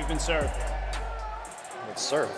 You've been served. It's served.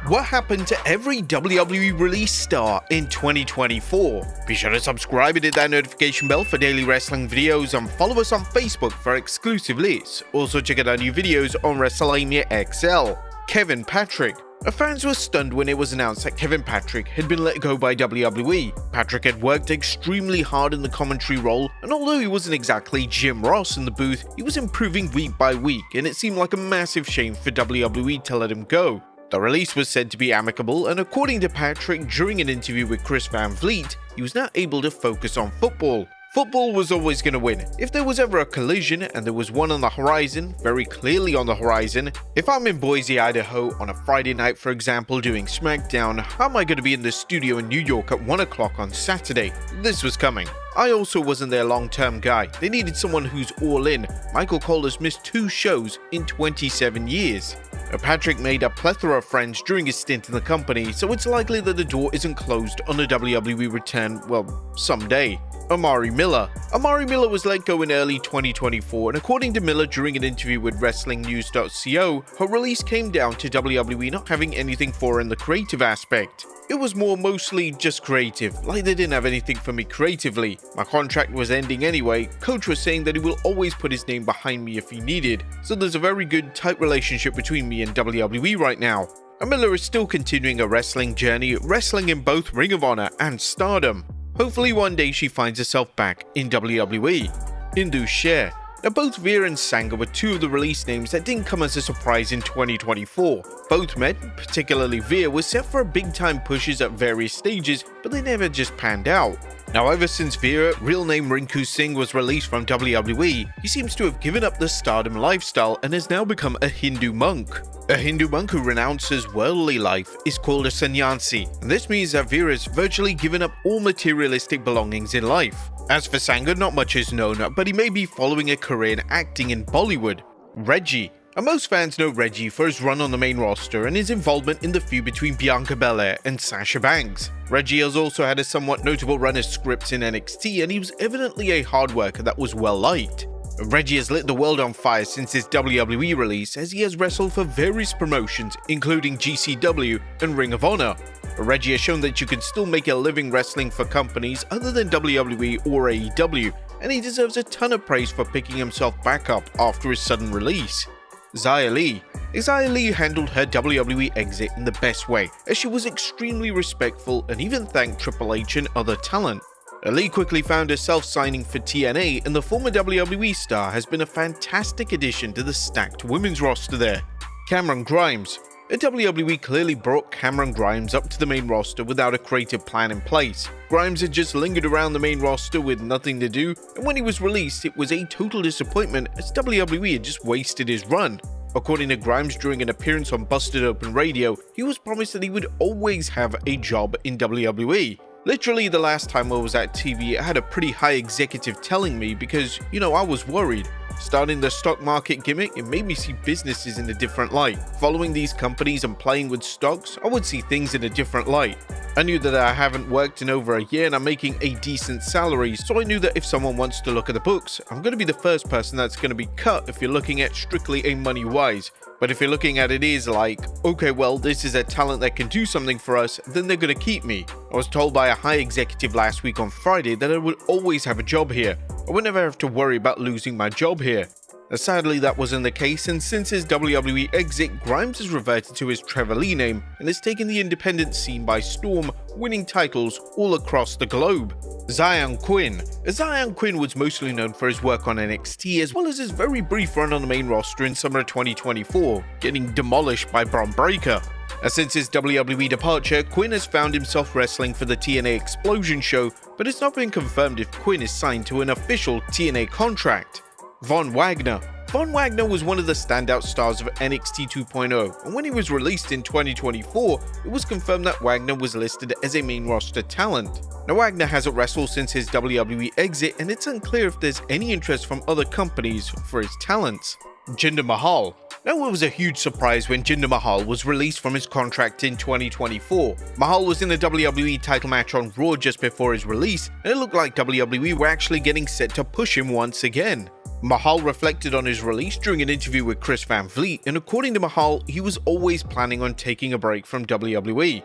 What happened to every WWE release star in 2024? Be sure to subscribe and hit that notification bell for daily wrestling videos and follow us on Facebook for exclusive lists. Also check out our new videos on WrestleMania XL. Kevin Patrick. Our fans were stunned when it was announced that Kevin Patrick had been let go by WWE. Patrick had worked extremely hard in the commentary role, and although he wasn't exactly Jim Ross in the booth, he was improving week by week, and it seemed like a massive shame for WWE to let him go. The release was said to be amicable, and according to Patrick, during an interview with Chris Van Vliet, he was now able to focus on football. Football was always going to win. If there was ever a collision, and there was one on the horizon, very clearly on the horizon, if I'm in Boise, Idaho on a Friday night, for example, doing SmackDown, how am I going to be in the studio in New York at 1 o'clock on Saturday? This was coming. I also wasn't their long-term guy. They needed someone who's all in. Michael Cole has missed 2 shows in 27 years. Patrick made a plethora of friends during his stint in the company, so it's likely that the door isn't closed on a WWE return, well, someday. Amari Miller. Amari Miller was let go in early 2024, and according to Miller during an interview with WrestlingNews.co, her release came down to WWE not having anything for her in the creative aspect. It was mostly just creative, like they didn't have anything for me creatively. My contract was ending anyway. Coach was saying that he will always put his name behind me if he needed, so there's a very good, tight relationship between me and WWE right now. And Miller is still continuing a wrestling journey, wrestling in both Ring of Honor and Stardom. Hopefully one day she finds herself back in WWE. Indu Sher. Now both Veer and Sangha were 2 of the release names that didn't come as a surprise in 2024. Both men, particularly Veer, were set for big time pushes at various stages, but they never just panned out. Now ever since Veer, real name Rinku Singh, was released from WWE, he seems to have given up the Stardom lifestyle and has now become a Hindu monk. A Hindu monk who renounces worldly life is called a sannyasi, and this means that Veer has virtually given up all materialistic belongings in life. As for Sangha, not much is known, but he may be following a career in acting in Bollywood. Reggie. And most fans know Reggie for his run on the main roster and his involvement in the feud between Bianca Belair and Sasha Banks. Reggie has also had a somewhat notable run as scripts in NXT, and he was evidently a hard worker that was well liked. Reggie has lit the world on fire since his WWE release, as he has wrestled for various promotions including GCW and Ring of Honor. Reggie has shown that you can still make a living wrestling for companies other than WWE or AEW, and he deserves a ton of praise for picking himself back up after his sudden release. Xia Li. Xia Li handled her WWE exit in the best way, as she was extremely respectful and even thanked Triple H and other talent. Li quickly found herself signing for TNA, and the former WWE star has been a fantastic addition to the stacked women's roster there. Cameron Grimes. WWE clearly brought Cameron Grimes up to the main roster without a creative plan in place. Grimes had just lingered around the main roster with nothing to do, and when he was released it was a total disappointment, as WWE had just wasted his run. According to Grimes, during an appearance on Busted Open Radio, he was promised that he would always have a job in WWE. Literally the last time I was at TV, I had a pretty high executive telling me because, I was worried. Starting the stock market gimmick, it made me see businesses in a different light. Following these companies and playing with stocks, I would see things in a different light. I knew that I haven't worked in over a year and I'm making a decent salary, so I knew that if someone wants to look at the books, I'm going to be the first person that's going to be cut if you're looking at strictly a money-wise. But if you're looking at it is like, okay, well, this is a talent that can do something for us, then they're going to keep me. I was told by a high executive last week on Friday that I would always have a job here. I would never have to worry about losing my job here. Sadly, that wasn't the case, and since his WWE exit, Grimes has reverted to his Trevor Lee name and has taken the independent scene by storm, winning titles all across the globe. Xyon Quinn. Xyon Quinn was mostly known for his work on NXT as well as his very brief run on the main roster in summer 2024, getting demolished by Bron Breakker. Since his WWE departure, Quinn has found himself wrestling for the TNA Explosion show, but it's not been confirmed if Quinn is signed to an official TNA contract. Von Wagner. Von Wagner was one of the standout stars of NXT 2.0, and when he was released in 2024, it was confirmed that Wagner was listed as a main roster talent. Now, Wagner hasn't wrestled since his WWE exit, and it's unclear if there's any interest from other companies for his talents. Jinder Mahal. Now, it was a huge surprise when Jinder Mahal was released from his contract in 2024. Mahal was in a WWE title match on Raw just before his release, and it looked like WWE were actually getting set to push him once again. Mahal reflected on his release during an interview with Chris Van Vliet, and according to Mahal, he was always planning on taking a break from WWE.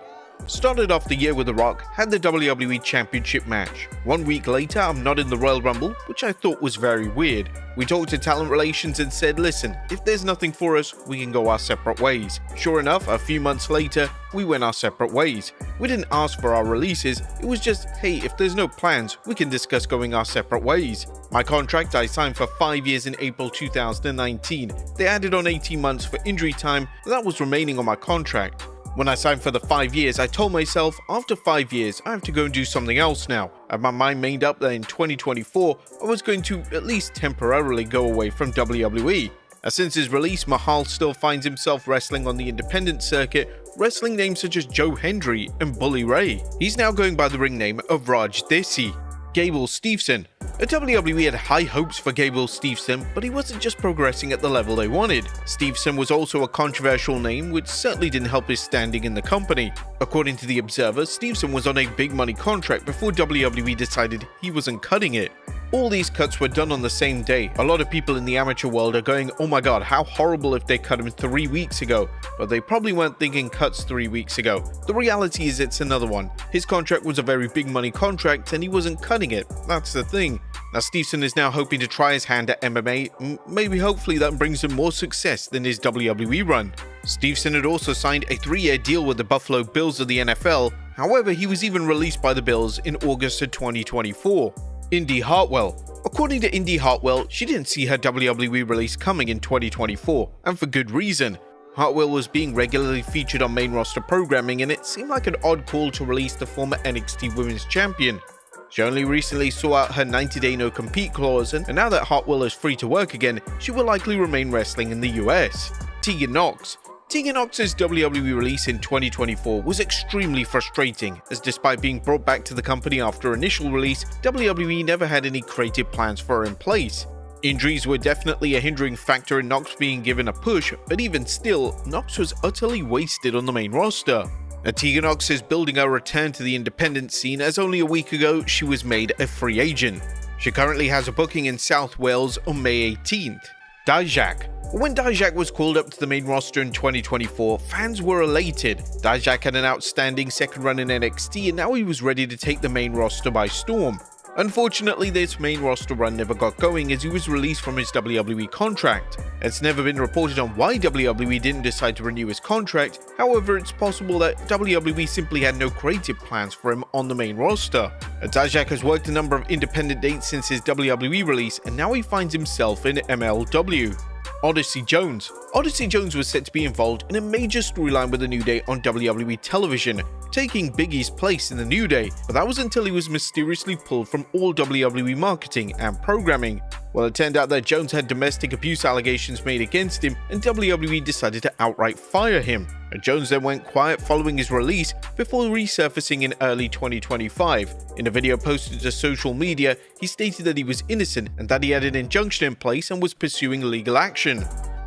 Started off the year with The Rock, had the WWE Championship match. 1 week later, I'm not in the Royal Rumble, which I thought was very weird. We talked to talent relations and said, listen, if there's nothing for us, we can go our separate ways. Sure enough, a few months later, we went our separate ways. We didn't ask for our releases, it was just, hey, if there's no plans, we can discuss going our separate ways. My contract I signed for 5 years in April 2019. They added on 18 months for injury time, and that was remaining on my contract. When I signed for the 5 years, I told myself, after 5 years, I have to go and do something else now. I had my mind made up that in 2024, I was going to at least temporarily go away from WWE. Since his release, Mahal still finds himself wrestling on the independent circuit, wrestling names such as Joe Hendry and Bully Ray. He's now going by the ring name of Raj Desi. Gable Steveson. WWE had high hopes for Gable Steveson, but he wasn't just progressing at the level they wanted. Steveson was also a controversial name, which certainly didn't help his standing in the company. According to The Observer, Steveson was on a big money contract before WWE decided he wasn't cutting it. All these cuts were done on the same day. A lot of people in the amateur world are going, oh my god, how horrible if they cut him 3 weeks ago. But they probably weren't thinking cuts 3 weeks ago. The reality is it's another one. His contract was a very big money contract and he wasn't cutting it. That's the thing. Now Steveson is now hoping to try his hand at MMA. Maybe hopefully that brings him more success than his WWE run. Steveson had also signed a 3-year deal with the Buffalo Bills of the NFL. However, he was even released by the Bills in August of 2024. Indy Hartwell. According to Indy Hartwell, she didn't see her WWE release coming in 2024, and for good reason. Hartwell was being regularly featured on main roster programming, and it seemed like an odd call to release the former NXT Women's Champion. She only recently saw out her 90-day no-compete clause, and now that Hartwell is free to work again, she will likely remain wrestling in the US. Tegan Nox. Tegan Nox's WWE release in 2024 was extremely frustrating, as despite being brought back to the company after initial release, WWE never had any creative plans for her in place. Injuries were definitely a hindering factor in Nox being given a push, but even still, Nox was utterly wasted on the main roster. Tegan Nox is building her return to the independent scene, as only a week ago she was made a free agent. She currently has a booking in South Wales on May 18th. Dijak. When Dijak was called up to the main roster in 2024, fans were elated. Dijak had an outstanding second run in NXT and now he was ready to take the main roster by storm. Unfortunately, this main roster run never got going as he was released from his WWE contract. It's never been reported on why WWE didn't decide to renew his contract, however it's possible that WWE simply had no creative plans for him on the main roster. Dijak has worked a number of independent dates since his WWE release and now he finds himself in MLW. Odyssey Jones. Odyssey Jones was set to be involved in a major storyline with the New Day on WWE television, taking Big E's place in the New Day, but that was until he was mysteriously pulled from all WWE marketing and programming. Well, it turned out that Jones had domestic abuse allegations made against him and WWE decided to outright fire him. Jones then went quiet following his release before resurfacing in early 2025. In a video posted to social media, he stated that he was innocent and that he had an injunction in place and was pursuing legal action.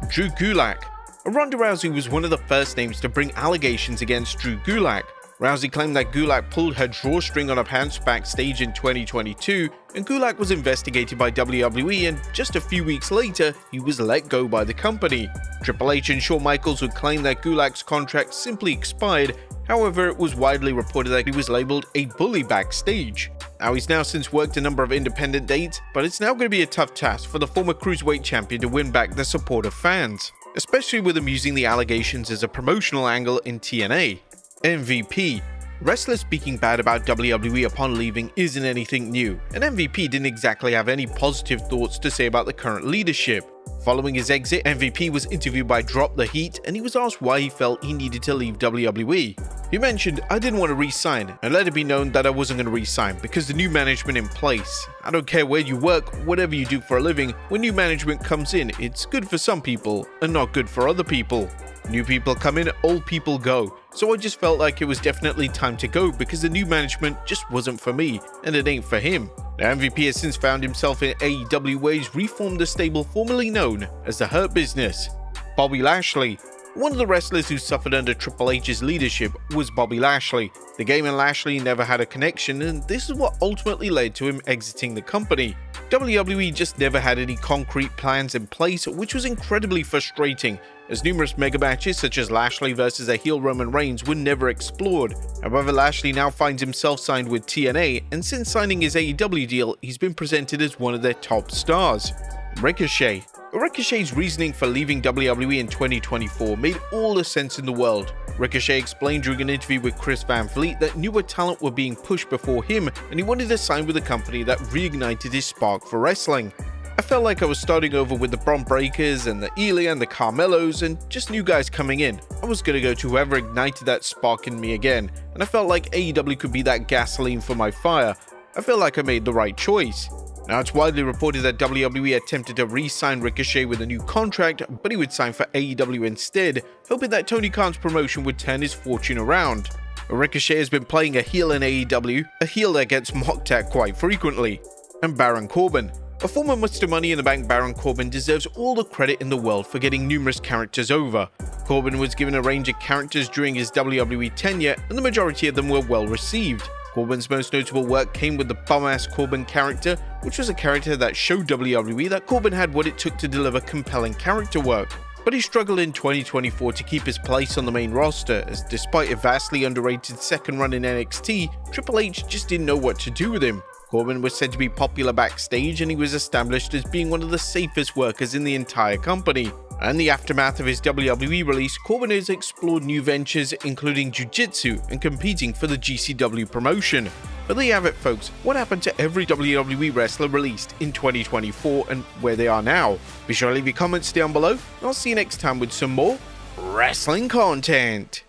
Drew Gulak. Ronda Rousey was one of the first names to bring allegations against Drew Gulak. Rousey claimed that Gulak pulled her drawstring on her pants backstage in 2022, and Gulak was investigated by WWE, and just a few weeks later, he was let go by the company. Triple H and Shawn Michaels would claim that Gulak's contract simply expired, however it was widely reported that he was labeled a bully backstage. Now he's since worked a number of independent dates, but it's now going to be a tough task for the former Cruiserweight champion to win back the support of fans, especially with him using the allegations as a promotional angle in TNA. MVP. Wrestlers speaking bad about WWE upon leaving isn't anything new, and MVP didn't exactly have any positive thoughts to say about the current leadership. Following his exit, MVP was interviewed by Drop the Heat and he was asked why he felt he needed to leave WWE. He mentioned, "I didn't want to re-sign and let it be known that I wasn't going to re-sign because the new management in place. I don't care where you work, whatever you do for a living, when new management comes in, it's good for some people and not good for other people. New people come in, old people go. So I just felt like it was definitely time to go because the new management just wasn't for me, and it ain't for him." Now, MVP has since found himself in AEW where he's reformed the stable formerly known as the Hurt Business. Bobby Lashley. One of the wrestlers who suffered under Triple H's leadership was Bobby Lashley. The game and Lashley never had a connection, and this is what ultimately led to him exiting the company. WWE just never had any concrete plans in place, which was incredibly frustrating, as numerous mega matches such as Lashley versus a heel Roman Reigns were never explored. However, Lashley now finds himself signed with TNA, and since signing his AEW deal, he's been presented as one of their top stars. Ricochet. Ricochet's reasoning for leaving WWE in 2024 made all the sense in the world. Ricochet explained during an interview with Chris Van Vliet that newer talent were being pushed before him, and he wanted to sign with a company that reignited his spark for wrestling. I felt like I was starting over with the Bron Breakkers and the Ilya and the Carmelos and just new guys coming in. I was gonna go to whoever ignited that spark in me again, and I felt like AEW could be that gasoline for my fire. I feel like I made the right choice. Now, it's widely reported that WWE attempted to re-sign Ricochet with a new contract, but he would sign for AEW instead, hoping that Tony Khan's promotion would turn his fortune around. Ricochet has been playing a heel in AEW, a heel that gets mocked at quite frequently. And Baron Corbin. A former Mr. Money in the Bank Baron Corbin deserves all the credit in the world for getting numerous characters over. Corbin was given a range of characters during his WWE tenure, and the majority of them were well received. Corbin's most notable work came with the bum-ass Corbin character, which was a character that showed WWE that Corbin had what it took to deliver compelling character work. But he struggled in 2024 to keep his place on the main roster, as despite a vastly underrated second run in NXT, Triple H just didn't know what to do with him. Corbin was said to be popular backstage, and he was established as being one of the safest workers in the entire company. In the aftermath of his WWE release, Corbin has explored new ventures including jiu-jitsu and competing for the GCW promotion. But there you have it, folks. What happened to every WWE wrestler released in 2024 and where they are now? Be sure to leave your comments down below, and I'll see you next time with some more wrestling content.